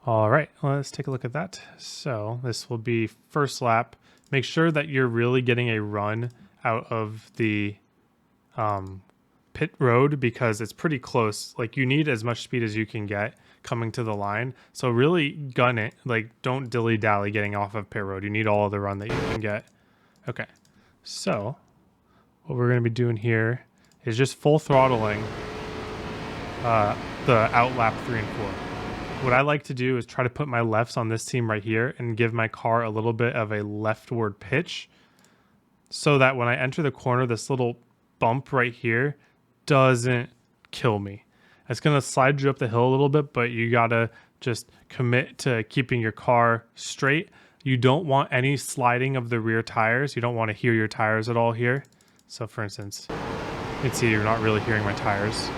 All right, let's take a look at that. So this will be first lap. Make sure that you're really getting a run out of the pit road because it's pretty close. Like you need as much speed as you can get coming to the line. So really gun it. Like don't dilly dally getting off of pit road. You need all of the run that you can get. Okay, so what we're going to be doing here is just full throttling the out lap 3 and 4. What I like to do is try to put my lefts on this seam right here and give my car a little bit of a leftward pitch so that when I enter the corner, this little bump right here doesn't kill me. It's going to slide you up the hill a little bit, but you got to just commit to keeping your car straight. You don't want any sliding of the rear tires. You don't want to hear your tires at all here. So for instance, you can see you're not really hearing my tires.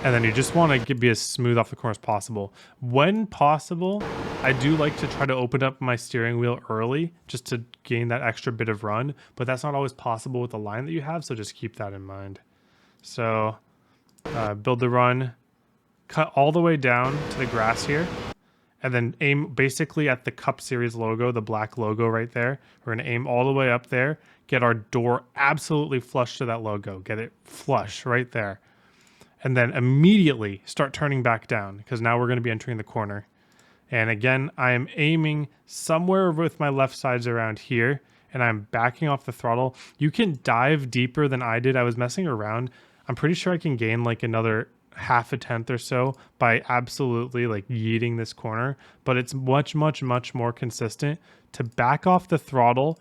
And then you just want to be as smooth off the corner as possible. When possible, I do like to try to open up my steering wheel early just to gain that extra bit of run, but that's not always possible with the line that you have, so just keep that in mind. So build the run, cut all the way down to the grass here, and then aim basically at the Cup Series logo, the black logo right there. We're going to aim all the way up there, get our door absolutely flush to that logo, get it flush right there. And then immediately start turning back down because now we're going to be entering the corner. And again, I am aiming somewhere with my left sides around here and I'm backing off the throttle. You can dive deeper than I did. I was messing around. I'm pretty sure I can gain like another half a tenth or so by absolutely like yeeting this corner, but it's much more consistent to back off the throttle.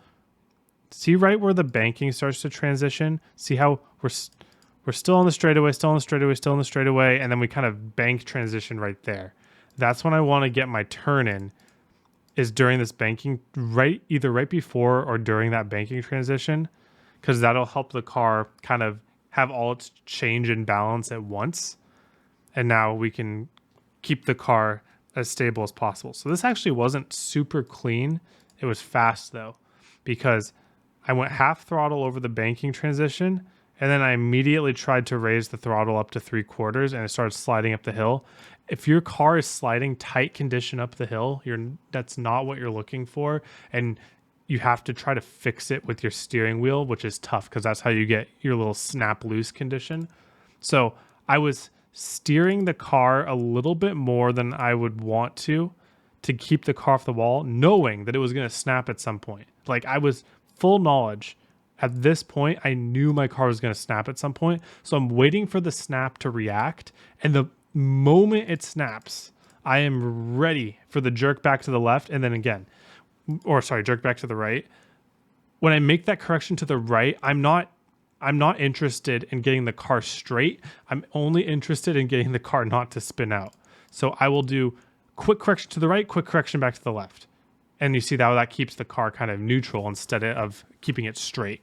See right where the banking starts to transition? See how we're still on the straightaway, and then we kind of bank transition right there. That's when I want to get my turn in, is during this banking, either right before or during that banking transition, because that'll help the car kind of have all its change and balance at once. And now we can keep the car as stable as possible. So this actually wasn't super clean. It was fast though, because I went half throttle over the banking transition, and then I immediately tried to raise the throttle up to 3/4 and it started sliding up the hill. If your car is sliding tight condition up the hill, that's not what you're looking for. And you have to try to fix it with your steering wheel, which is tough because that's how you get your little snap loose condition. So I was steering the car a little bit more than I would want to keep the car off the wall, knowing that it was going to snap at some point. Like I was full knowledge. At this point, I knew my car was going to snap at some point. So I'm waiting for the snap to react. And the moment it snaps, I am ready for the jerk back to the left. And then again, jerk back to the right. When I make that correction to the right, I'm not interested in getting the car straight. I'm only interested in getting the car not to spin out. So I will do quick correction to the right, quick correction back to the left. And you see that keeps the car kind of neutral instead of keeping it straight.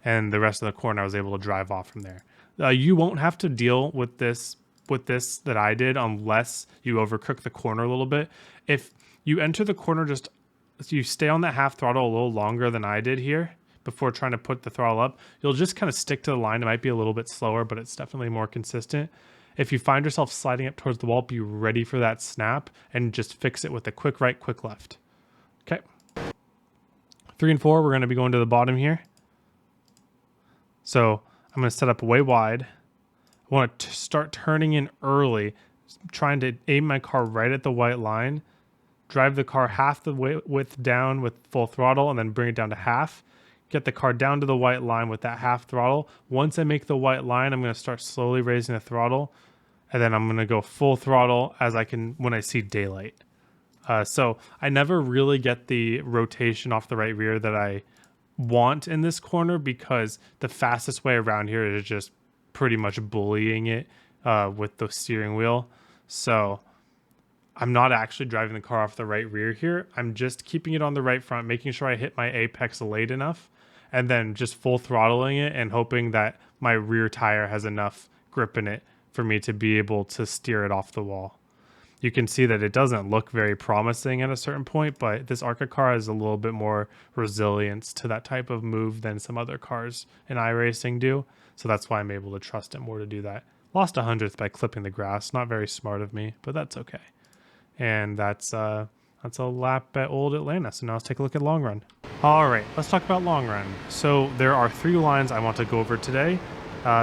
And the rest of the corner, I was able to drive off from there. You won't have to deal with this that I did unless you overcook the corner a little bit. If you enter the corner, you stay on that half throttle a little longer than I did here before trying to put the throttle up, you'll just kind of stick to the line. It might be a little bit slower, but it's definitely more consistent. If you find yourself sliding up towards the wall, be ready for that snap and just fix it with a quick right, quick left. Okay. 3 and 4, we're going to be going to the bottom here. So I'm going to set up way wide. I want to start turning in early, trying to aim my car right at the white line, drive the car half the width down with full throttle, and then bring it down to half. Get the car down to the white line with that half throttle. Once I make the white line, I'm going to start slowly raising the throttle, and then I'm going to go full throttle when I see daylight. So I never really get the rotation off the right rear that I want in this corner because the fastest way around here is just pretty much bullying it with the steering wheel. So I'm not actually driving the car off the right rear here. I'm just keeping it on the right front, making sure I hit my apex late enough, and then just full throttling it and hoping that my rear tire has enough grip in it for me to be able to steer it off the wall. You can see that it doesn't look very promising at a certain point, but this ARCA car has a little bit more resilience to that type of move than some other cars in iRacing do. So that's why I'm able to trust it more to do that. Lost a hundredth by clipping the grass. Not very smart of me, but that's okay. And that's a lap at Old Atlanta. So now let's take a look at long run. All right, let's talk about long run. So there are 3 lines I want to go over today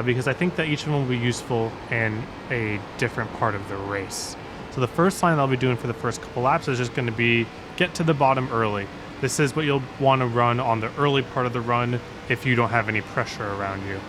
because I think that each of them will be useful in a different part of the race. So the first line I'll be doing for the first couple laps is just going to be get to the bottom early. This is what you'll want to run on the early part of the run if you don't have any pressure around you.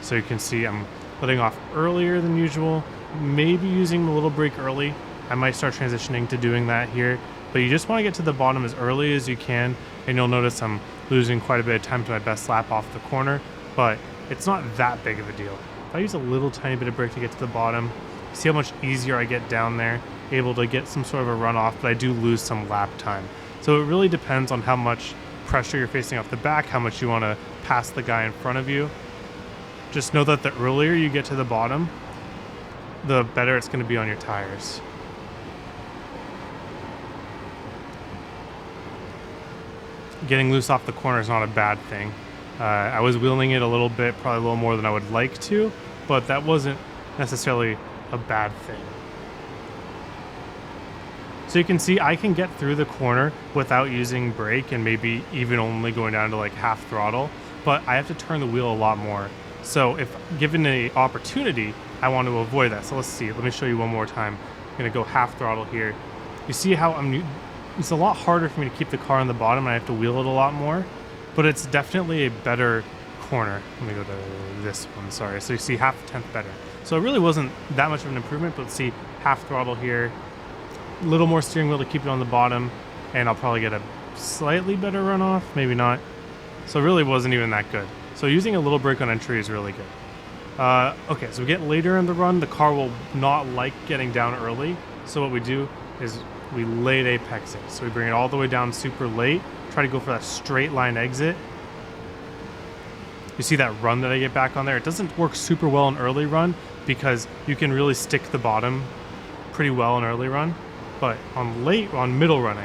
So you can see I'm letting off earlier than usual, maybe using a little brake early. I might start transitioning to doing that here, but you just want to get to the bottom as early as you can, and you'll notice I'm losing quite a bit of time to my best lap off the corner, but it's not that big of a deal. If I use a little tiny bit of brake to get to the bottom, see how much easier I get down there, able to get some sort of a runoff, but I do lose some lap time. So it really depends on how much pressure you're facing off the back, how much you want to pass the guy in front of you. Just know that the earlier you get to the bottom, the better it's going to be on your tires. Getting loose off the corner is not a bad thing. I was wheeling it a little bit, probably a little more than I would like to, but that wasn't necessarily a bad thing. So you can see I can get through the corner without using brake and maybe even only going down to like half throttle, but I have to turn the wheel a lot more. So if given an opportunity, I want to avoid that. So let's see, let me show you one more time. I'm gonna go half throttle here. You see how it's a lot harder for me to keep the car on the bottom and I have to wheel it a lot more, but it's definitely a better corner. Let me go to this one, sorry. So you see half a tenth better. So it really wasn't that much of an improvement, but let's see half throttle here. A little more steering wheel to keep it on the bottom, and I'll probably get a slightly better runoff, maybe not. So it really wasn't even that good. So using a little brake on entry is really good. Okay, so we get later in the run, the car will not like getting down early. So what we do is we late apex it. So we bring it all the way down super late, try to go for that straight line exit. You see that run that I get back on there? It doesn't work super well in early run because you can really stick the bottom pretty well in early run. But on middle run,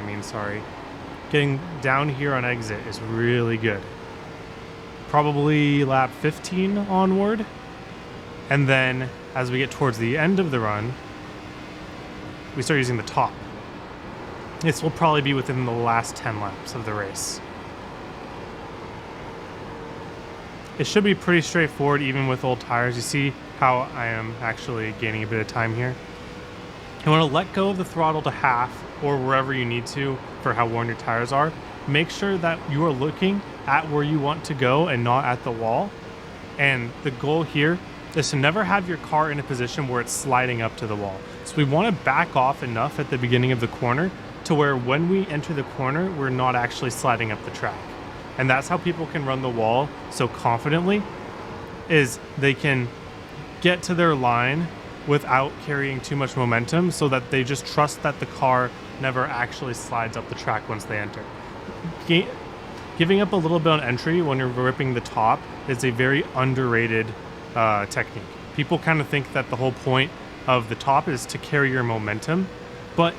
getting down here on exit is really good. Probably lap 15 onward. And then as we get towards the end of the run, we start using the top. This will probably be within the last 10 laps of the race. It should be pretty straightforward even with old tires. You see how I am actually gaining a bit of time here. You want to let go of the throttle to half or wherever you need to for how worn your tires are. Make sure that you are looking at where you want to go and not at the wall. And the goal here is to never have your car in a position where it's sliding up to the wall. So we want to back off enough at the beginning of the corner to where when we enter the corner, we're not actually sliding up the track. And that's how people can run the wall so confidently, is they can get to their line without carrying too much momentum so that they just trust that the car never actually slides up the track once they enter. Giving up a little bit on entry when you're ripping the top is a very underrated technique. People kind of think that the whole point of the top is to carry your momentum, but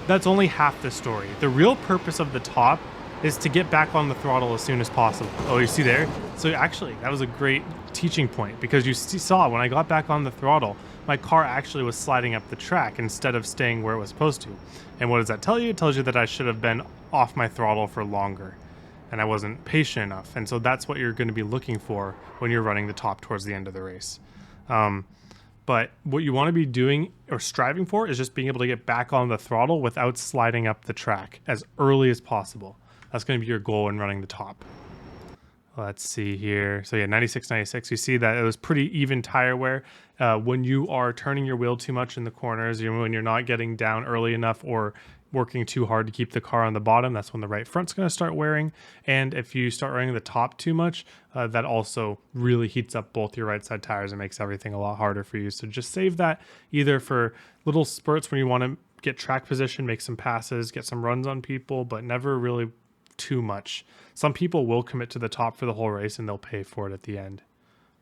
that's only half the story. The real purpose of the top is to get back on the throttle as soon as possible. Oh, you see there? So actually, that was a great teaching point because you saw when I got back on the throttle, my car actually was sliding up the track instead of staying where it was supposed to. And what does that tell you? It tells you that I should have been off my throttle for longer and I wasn't patient enough. And so that's what you're going to be looking for when you're running the top towards the end of the race. But what you want to be doing or striving for is just being able to get back on the throttle without sliding up the track as early as possible. That's going to be your goal in running the top. Let's see here. So yeah, 96, 96. You see that it was pretty even tire wear. When you are turning your wheel too much in the corners, when you're not getting down early enough or working too hard to keep the car on the bottom, that's when the right front's going to start wearing. And if you start running the top too much, that also really heats up both your right side tires and makes everything a lot harder for you. So just save that either for little spurts when you want to get track position, make some passes, get some runs on people, but never really too much. Some people will commit to the top for the whole race and they'll pay for it at the end.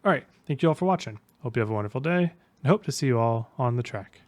All right. Thank you all for watching. Hope you have a wonderful day and hope to see you all on the track.